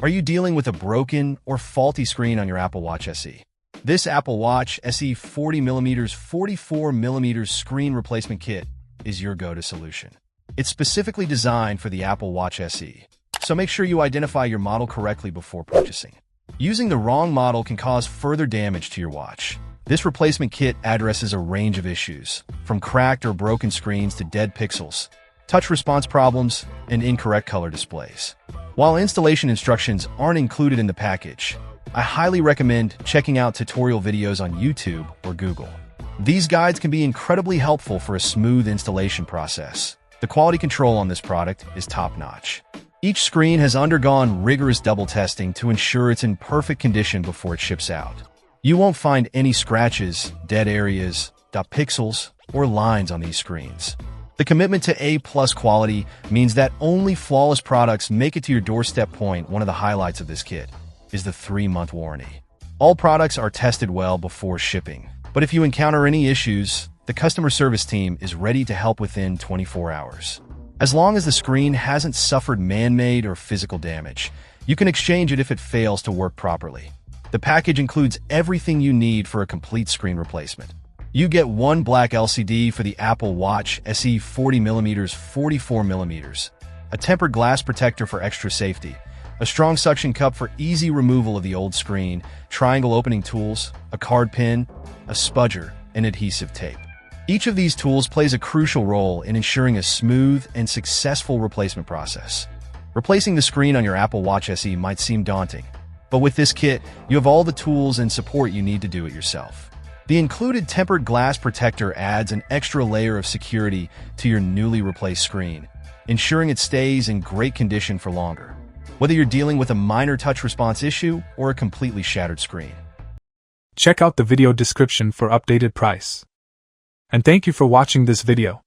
Are you dealing with a broken or faulty screen on your Apple Watch SE? This Apple Watch SE 40mm 44mm screen replacement kit is your go-to solution. It's specifically designed for the Apple Watch SE, so make sure you identify your model correctly before purchasing. Using the wrong model can cause further damage to your watch. This replacement kit addresses a range of issues, from cracked or broken screens to dead pixels, touch response problems, and incorrect color displays. While installation instructions aren't included in the package, I highly recommend checking out tutorial videos on YouTube or Google. These guides can be incredibly helpful for a smooth installation process. The quality control on this product is top-notch. Each screen has undergone rigorous double testing to ensure it's in perfect condition before it ships out. You won't find any scratches, dead areas, pixels, or lines on these screens. The commitment to A+ quality means that only flawless products make it to your doorstep. One of the highlights of this kit is the 3-month warranty. All products are tested well before shipping, but if you encounter any issues, the customer service team is ready to help within 24 hours. As long as the screen hasn't suffered man-made or physical damage, you can exchange it if it fails to work properly. The package includes everything you need for a complete screen replacement. You get one black LCD for the Apple Watch SE 40mm 44mm, a tempered glass protector for extra safety, a strong suction cup for easy removal of the old screen, triangle opening tools, a card pin, a spudger, and adhesive tape. Each of these tools plays a crucial role in ensuring a smooth and successful replacement process. Replacing the screen on your Apple Watch SE might seem daunting, but with this kit, you have all the tools and support you need to do it yourself. The included tempered glass protector adds an extra layer of security to your newly replaced screen, ensuring it stays in great condition for longer, whether you're dealing with a minor touch response issue or a completely shattered screen. Check out the video description for updated price. And thank you for watching this video.